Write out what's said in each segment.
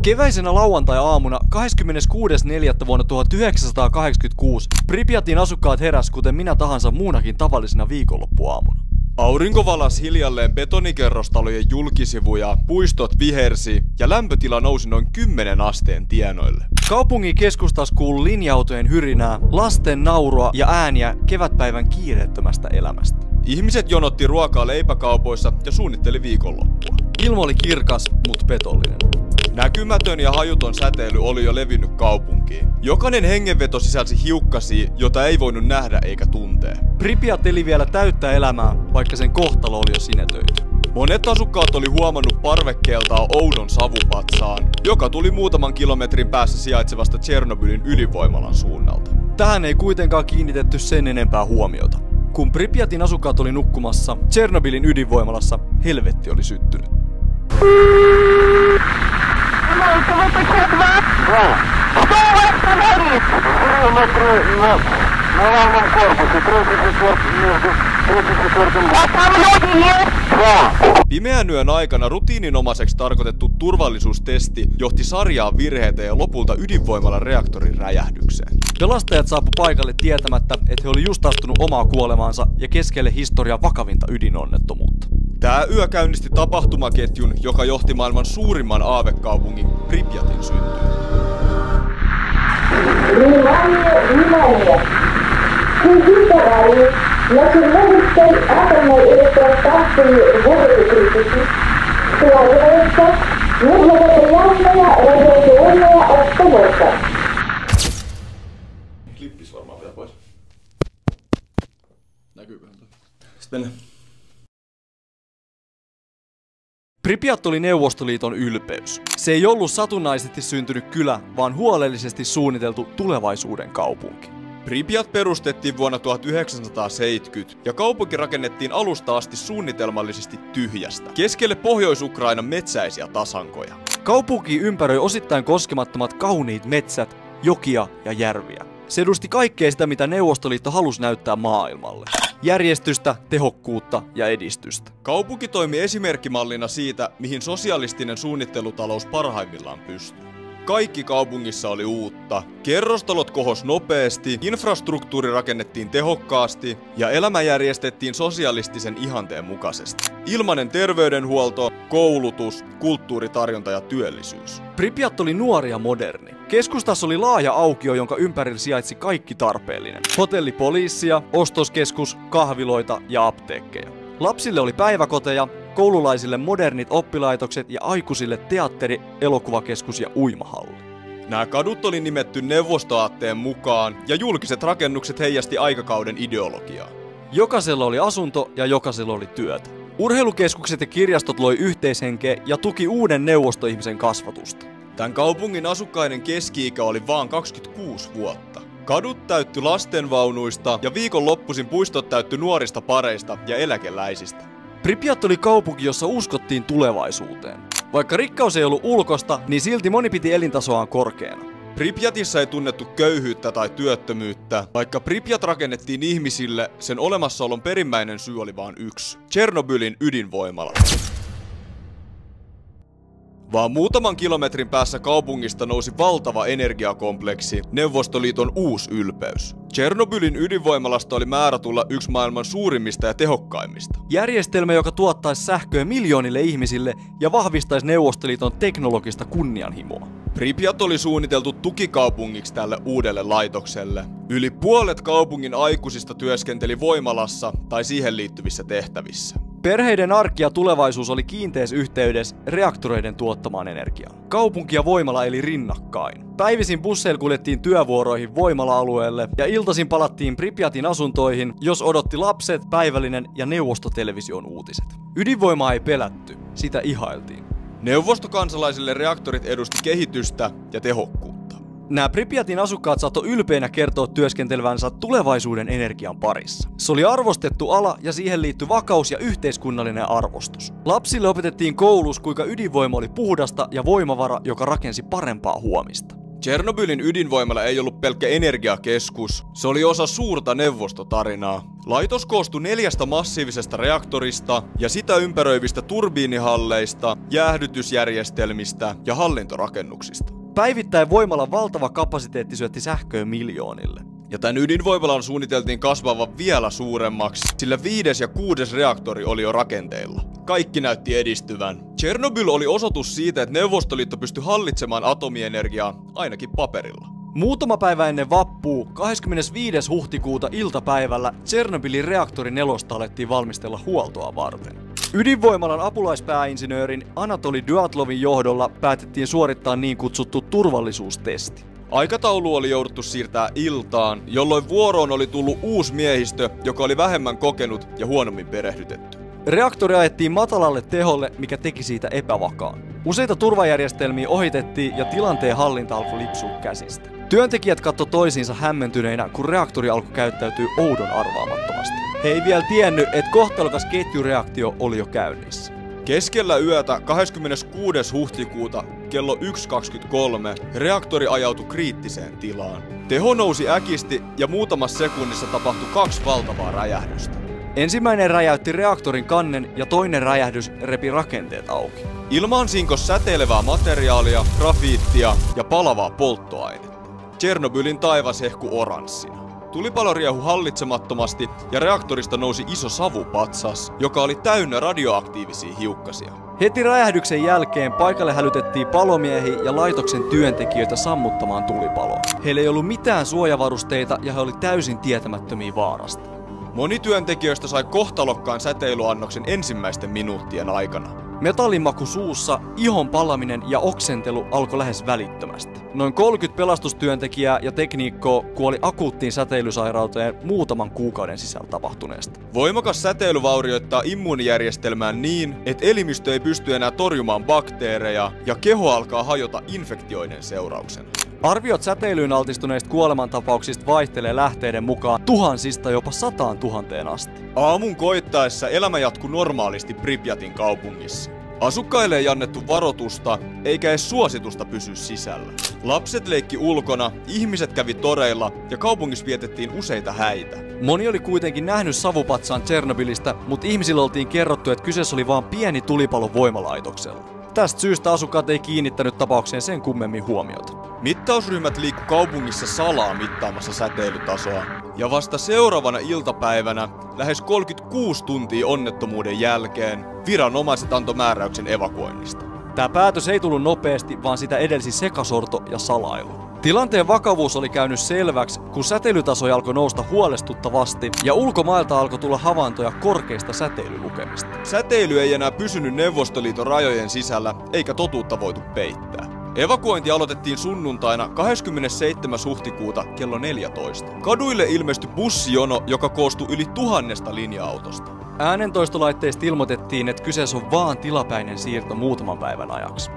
Keväisenä lauantai-aamuna 26.4. vuonna 1986 Pripjatin asukkaat heräs kuten minä tahansa muunakin tavallisena viikonloppuaamuna. Aurinko valasi hiljalleen betonikerrostalojen julkisivuja, puistot vihersi ja lämpötila nousi noin 10 asteen tienoille. Kaupungin keskustassa kuului linja-autojen hyrinää, lasten naurua ja ääniä kevätpäivän kiireettömästä elämästä. Ihmiset jonotti ruokaa leipäkaupoissa ja suunnitteli viikonloppua. Ilma oli kirkas, mut petollinen. Näkymätön ja hajuton säteily oli jo levinnyt kaupunkiin. Jokainen hengenveto sisälsi hiukkasia, jota ei voinut nähdä eikä tuntea. Pripjat eli vielä täyttä elämää, vaikka sen kohtalo oli jo sinetöity. Monet asukkaat oli huomannut parvekkeeltaan oudon savupatsaan, joka tuli muutaman kilometrin päässä sijaitsevasta Tšernobylin ydinvoimalan suunnalta. Tähän ei kuitenkaan kiinnitetty sen enempää huomiota. Kun Pripjatin asukkaat oli nukkumassa Tšernobylin ydinvoimalassa, helvetti oli syttynyt. Pimeän yön aikana rutiininomaiseksi tarkoitettu turvallisuustesti johti sarjaan virheitä ja lopulta ydinvoimalan reaktorin räjähdykseen. Pelastajat saapu paikalle tietämättä, että he oli just astunut omaa kuolemaansa ja keskelle historian vakavinta ydinonnettomuutta. Tää yö käynnisti tapahtumaketjun, joka johti maailman suurimman aavekaupungin Pripjatin syntyyn. Klippis varmaan vielä pois. Näkyyköhän toi? Sitten mennään. Pripjat oli Neuvostoliiton ylpeys. Se ei ollut satunnaisesti syntynyt kylä, vaan huolellisesti suunniteltu tulevaisuuden kaupunki. Pripjat perustettiin vuonna 1970 ja kaupunki rakennettiin alusta asti suunnitelmallisesti tyhjästä, keskelle Pohjois-Ukrainan metsäisiä tasankoja. Kaupunki ympäröi osittain koskemattomat kauniit metsät, jokia ja järviä. Se edusti kaikkea sitä, mitä Neuvostoliitto halusi näyttää maailmalle. Järjestystä, tehokkuutta ja edistystä. Kaupunki toimi esimerkkimallina siitä, mihin sosialistinen suunnittelutalous parhaimmillaan pystyy. Kaikki kaupungissa oli uutta, kerrostalot kohos nopeasti, infrastruktuuri rakennettiin tehokkaasti ja elämä järjestettiin sosialistisen ihanteen mukaisesti. Ilmainen terveydenhuolto, koulutus, kulttuuritarjonta ja työllisyys. Pripjat oli nuori ja moderni. Keskustassa oli laaja aukio, jonka ympärillä sijaitsi kaikki tarpeellinen. Hotelli, poliisia, ostoskeskus, kahviloita ja apteekkeja. Lapsille oli päiväkoteja, koululaisille modernit oppilaitokset ja aikuisille teatteri, elokuvakeskus ja uimahalli. Nämä kadut oli nimetty neuvostoaatteen mukaan ja julkiset rakennukset heijasti aikakauden ideologiaa. Jokaisella oli asunto ja jokaisella oli työtä. Urheilukeskukset ja kirjastot loi yhteishenkeä ja tuki uuden neuvostoihmisen kasvatusta. Tämän kaupungin asukkaiden keski-ikä oli vaan 26 vuotta. Kadut täytty lastenvaunuista ja viikonloppuisin puistot täytty nuorista pareista ja eläkeläisistä. Pripjat oli kaupunki, jossa uskottiin tulevaisuuteen. Vaikka rikkaus ei ollut ulkosta, niin silti moni piti elintasoaan korkeana. Pripjatissa ei tunnettu köyhyyttä tai työttömyyttä. Vaikka Pripjat rakennettiin ihmisille, sen olemassaolon perimmäinen syy oli vain yksi. Tšernobylin ydinvoimala. Vaan muutaman kilometrin päässä kaupungista nousi valtava energiakompleksi, Neuvostoliiton uusi ylpeys. Tšernobylin ydinvoimalasta oli määrä tulla yksi maailman suurimmista ja tehokkaimmista. Järjestelmä, joka tuottaisi sähköä miljoonille ihmisille ja vahvistaisi Neuvostoliiton teknologista kunnianhimoa. Pripjat oli suunniteltu tukikaupungiksi tälle uudelle laitokselle. Yli puolet kaupungin aikuisista työskenteli voimalassa tai siihen liittyvissä tehtävissä. Perheiden arki ja tulevaisuus oli kiinteässä yhteydessä reaktoreiden tuottamaan energiaan. Kaupunki ja voimala eli rinnakkain. Päivisin busseilla kuljettiin työvuoroihin voimala-alueelle ja iltaisin palattiin Pripjatin asuntoihin, jos odotti lapset, päivällinen ja neuvostotelevision uutiset. Ydinvoimaa ei pelätty, sitä ihailtiin. Neuvostokansalaisille reaktorit edusti kehitystä ja tehokkuutta. Nämä Pripjatin asukkaat saattoi ylpeinä kertoa työskentelevänsä tulevaisuuden energian parissa. Se oli arvostettu ala ja siihen liittyi vakaus ja yhteiskunnallinen arvostus. Lapsille opetettiin koulussa, kuinka ydinvoima oli puhdasta ja voimavara, joka rakensi parempaa huomista. Tšernobylin ydinvoimala ei ollut pelkkä energiakeskus, se oli osa suurta neuvostotarinaa. Laitos koostui 4 massiivisesta reaktorista ja sitä ympäröivistä turbiinihalleista, jäähdytysjärjestelmistä ja hallintorakennuksista. Päivittäin voimalan valtava kapasiteetti syötti sähköä miljoonille. Ja tämän ydinvoimalan suunniteltiin kasvavan vielä suuremmaksi, sillä 5. ja 6. reaktori oli jo rakenteilla. Kaikki näytti edistyvän. Tšernobyl oli osoitus siitä, että Neuvostoliitto pystyi hallitsemaan atomienergiaa ainakin paperilla. Muutama päivä ennen vappua, 25. huhtikuuta iltapäivällä, Tšernobylin reaktori 4 alettiin valmistella huoltoa varten. Ydinvoimalan apulaispääinsinöörin Anatoli Dyatlovin johdolla päätettiin suorittaa niin kutsuttu turvallisuustesti. Aikataulu oli jouduttu siirtää iltaan, jolloin vuoroon oli tullut uusi miehistö, joka oli vähemmän kokenut ja huonommin perehdytetty. Reaktori ajettiin matalalle teholle, mikä teki siitä epävakaan. Useita turvajärjestelmiä ohitettiin ja tilanteen hallinta alkoi lipsua käsistä. Työntekijät katsoi toisiinsa hämmentyneinä, kun reaktori alkoi käyttäytyä oudon arvaamattomasti. He ei vielä tiennyt, että kohtalokas ketjureaktio oli jo käynnissä. Keskellä yötä 26. huhtikuuta kello 1.23 reaktori ajautui kriittiseen tilaan. Teho nousi äkisti ja muutamassa sekunnissa tapahtui 2 valtavaa räjähdystä. Ensimmäinen räjäytti reaktorin kannen ja toinen räjähdys repi rakenteet auki. Ilmaan sinkosi säteilevää materiaalia, grafiittia ja palavaa polttoainetta. Tšernobylin taivas hehkui oranssina. Tulipalo riehui hallitsemattomasti ja reaktorista nousi iso savupatsas, joka oli täynnä radioaktiivisia hiukkasia. Heti räjähdyksen jälkeen paikalle hälytettiin palomiehiä ja laitoksen työntekijöitä sammuttamaan tulipaloa. Heillä ei ollut mitään suojavarusteita ja he olivat täysin tietämättömiä vaarasta. Moni työntekijöistä sai kohtalokkaan säteilyannoksen ensimmäisten minuuttien aikana. Metallimaku suussa, ihon palaminen ja oksentelu alkoi lähes välittömästi. Noin 30 pelastustyöntekijää ja tekniikkoa kuoli akuuttiin säteilysairauteen muutaman kuukauden sisällä tapahtuneesta. Voimakas säteily vaurioittaa immuunijärjestelmää niin, että elimistö ei pysty enää torjumaan bakteereja ja keho alkaa hajota infektioiden seurauksena. Arviot säteilyyn altistuneista kuolemantapauksista vaihtelee lähteiden mukaan tuhansista jopa 100 000 asti. Aamun koittaessa elämä jatkui normaalisti Pripjatin kaupungissa. Asukkaille ei annettu varoitusta, eikä edes suositusta pysy sisällä. Lapset leikki ulkona, ihmiset kävi toreilla ja kaupungissa vietettiin useita häitä. Moni oli kuitenkin nähnyt savupatsaan Tšernobylistä, mutta ihmisille oltiin kerrottu, että kyseessä oli vain pieni tulipalo voimalaitoksella. Tästä syystä asukkaat ei kiinnittänyt tapaukseen sen kummemmin huomiota. Mittausryhmät liikkui kaupungissa salaa mittaamassa säteilytasoa. Ja vasta seuraavana iltapäivänä, lähes 36 tuntia onnettomuuden jälkeen, viranomaiset antoi määräyksen evakuoinnista. Tämä päätös ei tullut nopeasti, vaan sitä edelsi sekasorto ja salailu. Tilanteen vakavuus oli käynyt selväksi, kun säteilytaso alkoi nousta huolestuttavasti ja ulkomailta alkoi tulla havaintoja korkeista säteilylukemista. Säteily ei enää pysynyt Neuvostoliiton rajojen sisällä, eikä totuutta voitu peittää. Evakuointi aloitettiin sunnuntaina 27. huhtikuuta kello 14. Kaduille ilmestyi bussijono, joka koostui yli 1000 linja-autosta. Äänentoistolaitteista ilmoitettiin, että kyseessä on vaan tilapäinen siirto muutaman päivän ajaksi.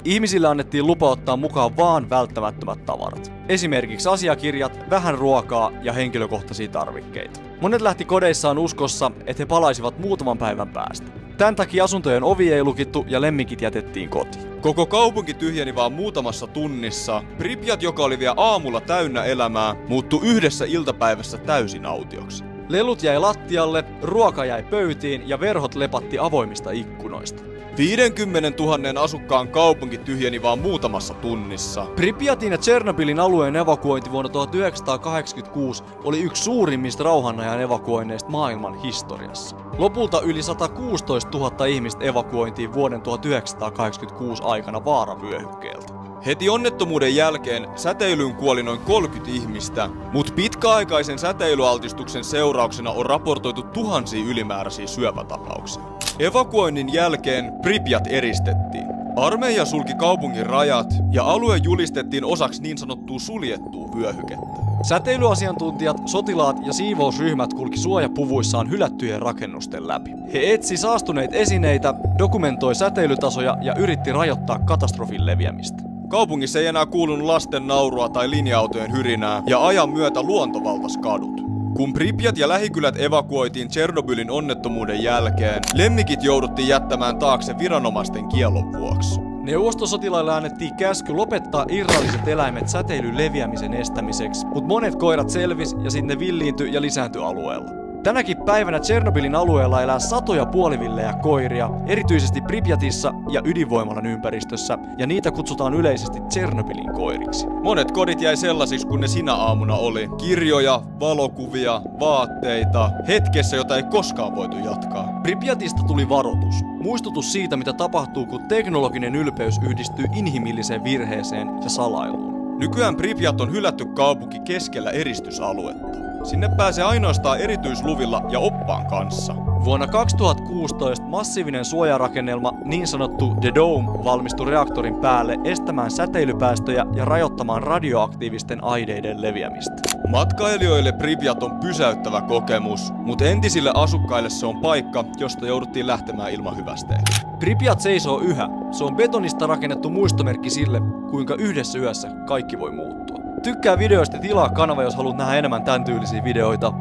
Ihmisille annettiin lupa ottaa mukaan vaan välttämättömät tavarat. Esimerkiksi asiakirjat, vähän ruokaa ja henkilökohtaisia tarvikkeita. Monet lähti kodeissaan uskossa, että he palaisivat muutaman päivän päästä. Tän takia asuntojen ovi ei lukittu ja lemmikit jätettiin kotiin. Koko kaupunki tyhjeni vaan muutamassa tunnissa. Pripjat, joka oli vielä aamulla täynnä elämää, muuttui yhdessä iltapäivässä täysin autioksi. Lelut jäi lattialle, ruoka jäi pöytiin ja verhot lepatti avoimista ikkunoista. 50 000 asukkaan kaupunki tyhjeni vaan muutamassa tunnissa. Pripjatin ja Tšernobylin alueen evakuointi vuonna 1986 oli yksi suurimmista rauhanajan evakuoinneista maailman historiassa. Lopulta yli 116 000 ihmistä evakuointiin vuoden 1986 aikana vaaravyöhykkeeltä. Heti onnettomuuden jälkeen säteilyyn kuoli noin 30 ihmistä, mutta pitkäaikaisen säteilyaltistuksen seurauksena on raportoitu tuhansia ylimääräisiä syöpätapauksia. Evakuoinnin jälkeen Pripjat eristettiin. Armeija sulki kaupungin rajat ja alue julistettiin osaksi niin sanottua suljettua vyöhykettä. Säteilyasiantuntijat, sotilaat ja siivousryhmät kulki suojapuvuissaan hylättyjen rakennusten läpi. He etsi saastuneita esineitä, dokumentoi säteilytasoja ja yritti rajoittaa katastrofin leviämistä. Kaupungissa ei enää kuulunut lasten naurua tai linja-autojen hyrinää, ja ajan myötä luonto valtasi kadut. Kun Pripjat ja lähikylät evakuoitiin Tšernobylin onnettomuuden jälkeen, lemmikit jouduttiin jättämään taakse viranomaisten kiellon vuoksi. Neuvostosotilaille annettiin käsky lopettaa irralliset eläimet säteilyn leviämisen estämiseksi, mutta monet koirat selvisi ja sitten ne villiintyi ja lisääntyi alueella. Tänäkin päivänä Tšernobylin alueella elää satoja puolivillejä koiria, erityisesti Pripjatissa ja ydinvoimalan ympäristössä, ja niitä kutsutaan yleisesti Tšernobylin koiriksi. Monet kodit jäi sellaisiksi kuin ne sinä aamuna oli. Kirjoja, valokuvia, vaatteita, hetkessä, jota ei koskaan voitu jatkaa. Pripjatista tuli varoitus. Muistutus siitä, mitä tapahtuu, kun teknologinen ylpeys yhdistyy inhimilliseen virheeseen ja salailuun. Nykyään Pripjat on hylätty kaupunki keskellä eristysaluetta. Sinne pääsee ainoastaan erityisluvilla ja oppaan kanssa. Vuonna 2016 massiivinen suojarakennelma, niin sanottu The Dome, valmistui reaktorin päälle estämään säteilypäästöjä ja rajoittamaan radioaktiivisten aineiden leviämistä. Matkailijoille Pripjat on pysäyttävä kokemus, mutta entisille asukkaille se on paikka, josta jouduttiin lähtemään ilman hyvästeitä. Pripjat seisoo yhä. Se on betonista rakennettu muistomerkki sille, kuinka yhdessä yössä kaikki voi muuttua. Tykkää videoista ja tilaa kanava, jos haluat nähdä enemmän tän tyylisiä videoita.